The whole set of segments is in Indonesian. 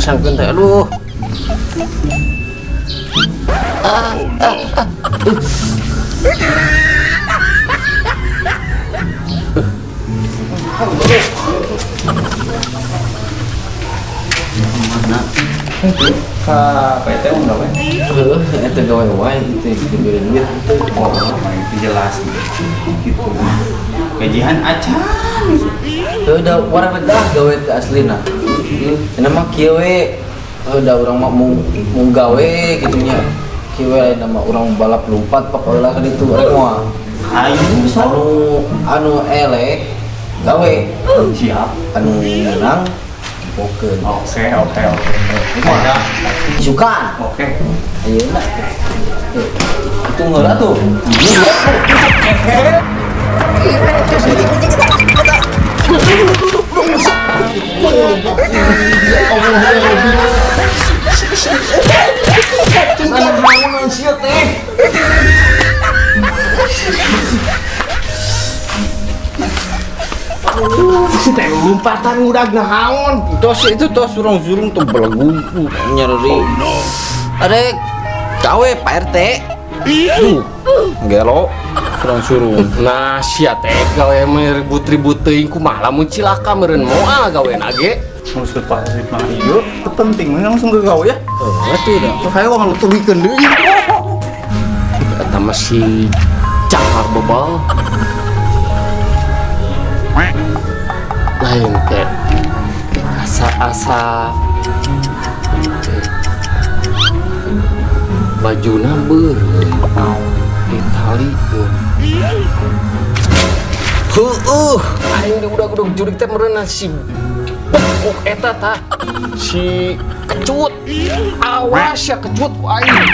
mesankeun teh. Aduh. Mana? Ka PT gawe? Eta gawe wae teh diberi duit. Oh, itu jelas gitu. Gajian acan. Udah warang regah gawe ke aslina. Cenah mah kieu we udah urang mah mau gawe gitunya. Kieu we nama urang balap lompat pakola ka ditu rek moal. Ayo Anu eleh gawe siap. anu menang pokeun. Oke. Kumaha? Isukan. Oke. Ayeuna. Itu ngeula tuh. Mana bangun sia teh. Si teh lompatan udah naon. Tos itu tos surung-surung tuh belegu nyeri. Adek gawe Pak RT. Gelo surung-surung. Nah sia teh gawe ribut-ribut teuing kumaha lamun cilaka meureun moal gaweana ge. Maksud Pak Arif mah ieu penting langsung ke gawe ya. Atuh dah. Sok hayo ngalutulikeun deui. Eta masih cakar bebal. Lain teh asa-asa bajuna beur ditalikeun. Aing di udah jurig teh meureunna si bekuk eta ta si kecut. Awas ya kecut ku aing.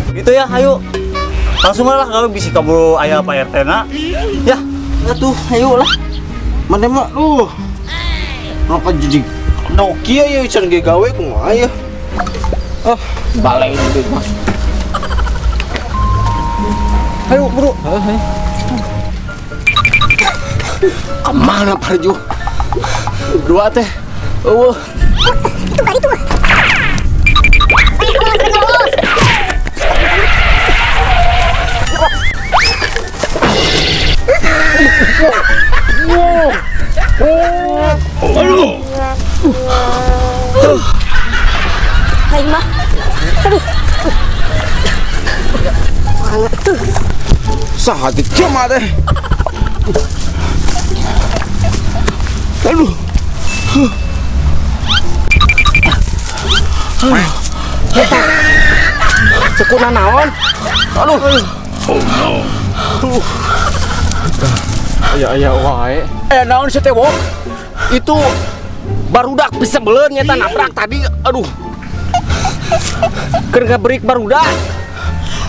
Gitu ya, ayo. Langsung lah kalau bisa kamu ayah Pak RT na. Ya, atuh ayo lah. Mana mah ngapa jadi Nokia ya can ge gawe kumaha ya. Balai itu mah. Ayo bro. Kemana Parjo? Dua teh. Itu kan itu. Aduh. Hai mah. Aduh. Saha teh cema teh. Aduh. Cekuna naon? Aduh. Aya wae. Naon si Tewo? Itu barudak bisa beuleun nyata nabrak tadi. Aduh. Keur ngabrik barudak.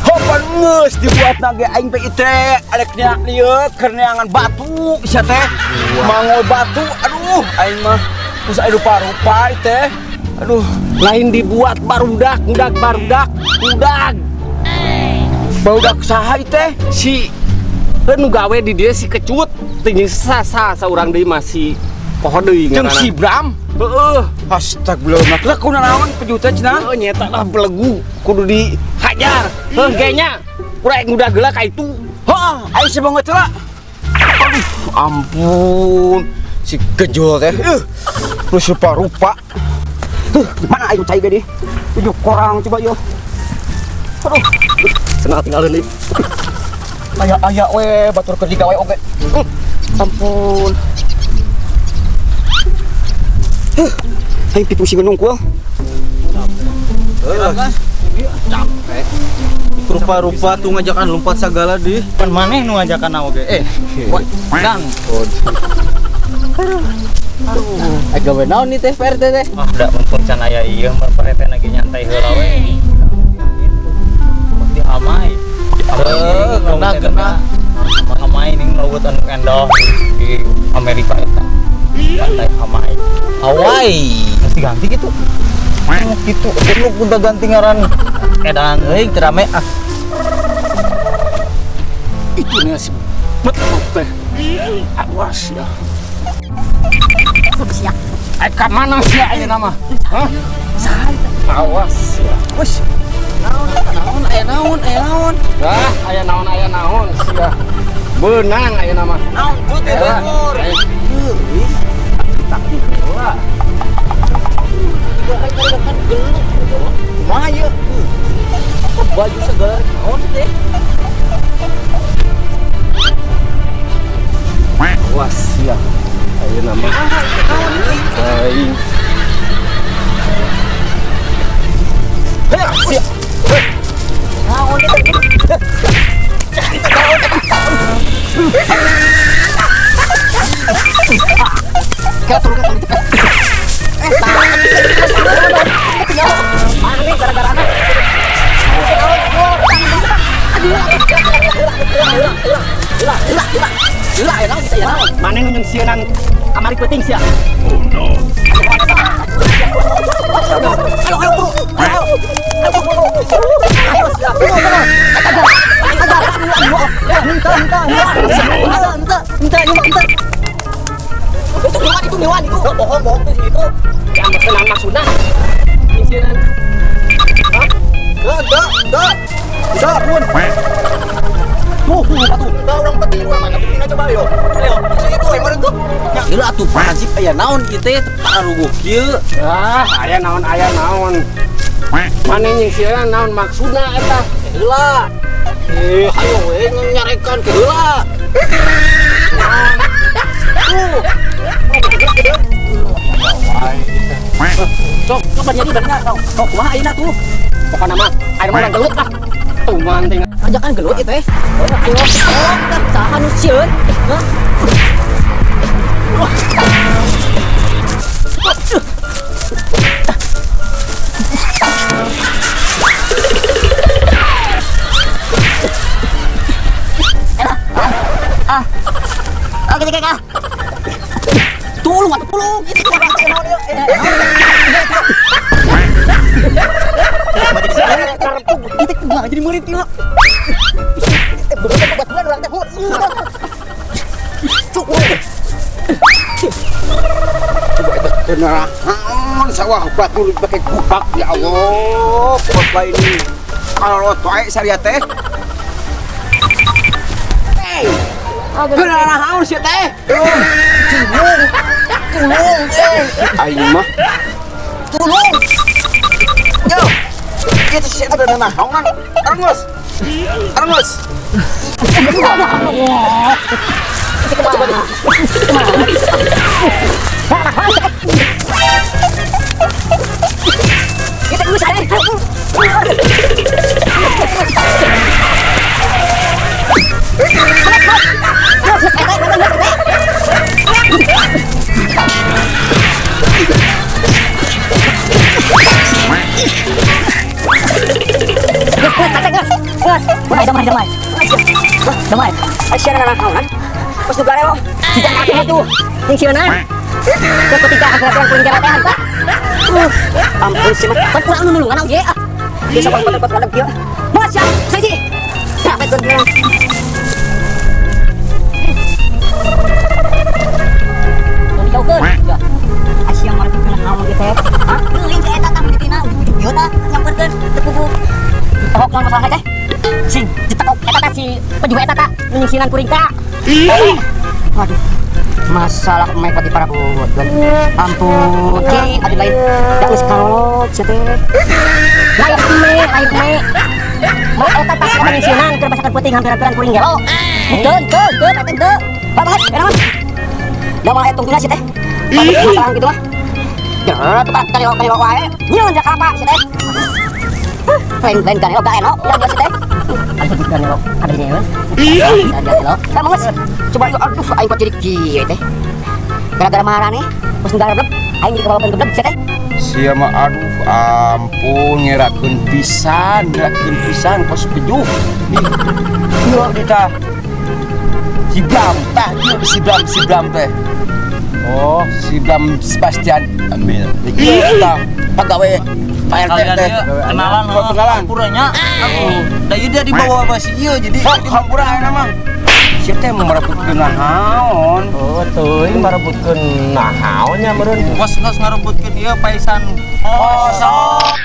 Hopan geus dibuat nage aing teh teh adeknya lieu keur neangan batu sia teh. Mangol batu. Aduh, aing mah geus aya rupa-rupa teh. Aduh, Lain dibuat barudak. barudak saha teh? Si nu gawe di dia si kecut tinggi sasa saurang deui masih poho deui Jeung si Bram. Heeh. Astagfirullah. Lah kunaon naon pejuta cenah? Oh nyeta lah belegu kudu dihajar. Heuh genya. Urang udah geula ka itu. Heeh, aya si banget lah. Aduh, ampun. Si kejol teh. Terus rupa-rupa. Mana aing cai gede? Tujuh korang coba yo. Aduh, Cenah tinggalin deui. Aya we batur keur digawe oge. Ampun. Aing pusing nungkul. Capek. Rupa-rupa tuh ngajakan lompat segala di. Pan maneh nu ngajakan oge. Gang. Aduh. Gawe naon nih teh PRT teh? Ah, da mumpung can aya ieu mah parete lagi nyantai heula we. Di amai. Kena. Amai ning laut anu endoh di Amerika eta. Pantai Amai. Hawaii. Mesti ganti gitu. Gitu, lu udah ganti ngaran edan euy rame ah. Itu nih si betul teh. Awas ya. Bagus ya. Ka mana sih ayeuna nama? Hah? Awas ya. Wes. Naon aya naon. Ah, aya naon sia. Beunang aya nama. Naon tuh teh bor. Tak heula. Kumaha ieu? Baju segala naon teh? Awas ya. Ayeuna mah. Aing. Sia. Naon teh? Mana yang sieunan kamari penting sia. Itu nyewan itu bohong itu. Yang kenal maksudna. Sieunan. Hah? Enggak, pun. Tuh, orang penting mana penting coba yo. Ayo, itu yang mana tuh? Ya ieu atuh pasif aya naon ieu teh paruguh kieu. Ah, aya naon. Mana yang sieun naon maksudna eta? Heula. Ayo we nyarekan ke heula. Sok, coba jadi udah enggak. Sok, kumaha ayeuna tuh? Pokona mah aya mah gelut lah. Tuh manting. Ajakan gelut itu ya. Ayo, saha nu sieun? Hah? Oke, tolong. Itu kumaha jadi murid ieu. Bulan orang teh. Benar. Sawah batur pakai kupak ya Allah. Apa ini? Kalau toy syariat teh. Benar haus ya teh. Tulung. Aing mah. Tulung. Yo. Itu sih ada naongan. Armus. Kita dulu saya. Damai. Asyik nak kawan. Pas tu gareo. Tidak nak itu. Yang siapa? Ketika akhirnya punya jabatan tak. Ampun sih mah. Kan kurang dulu kan dia. Dia sampai pada dia. Mas ya, saya sih. Sampai ke dia. Kau ke? Asyik yang marah kena kamu gitu ya. Hah? Link saya tak tahu ditina. Yo tak nyamperkeun tepugu. Tawak lawan masalah teh. Sing ditekok eta si penjual eta tak nyingsinan kuring ka. Waduh. Masalah mereka di para buat kan. Ampun. Ki ada lain. Da geus kalolot sia teh. Lain me. Mau eta tas pensiunan keur pasakan peuting hampir-hampiran kuring gelo. Teu eta teu. Banget, kenapa? Da mah etung teh. Masalah gitu mah. Dah, tepat kali wae. Nyeun jak apa sih teh? Lain kan lo gaeno, ya biasa teh. Aduh kan lo, ada ni mas. Iya. Ada lo. Kamu mas, coba yuk aduh aing kok jadi kieu teh. Gara-gara marah nih, pas nggak reblep, aing jadi kebalapan geblek sih teh. Sia mah aduh ampun ngerakeun pisan kos pejuh. Yo kita. Si Bram teh. Oh, si Bram Sebastian ambil. Iya kita pagawe Pak RT teh. Kenalan. Puranya. Da ieu dia dibawa sama si ieu jadi hampura ayeuna mah. Sia teh merebutkeun naon? Oh, teuing marebutkeun nahaonnya meureun. Kos ngarebutkeun ieu paisan. Kosong.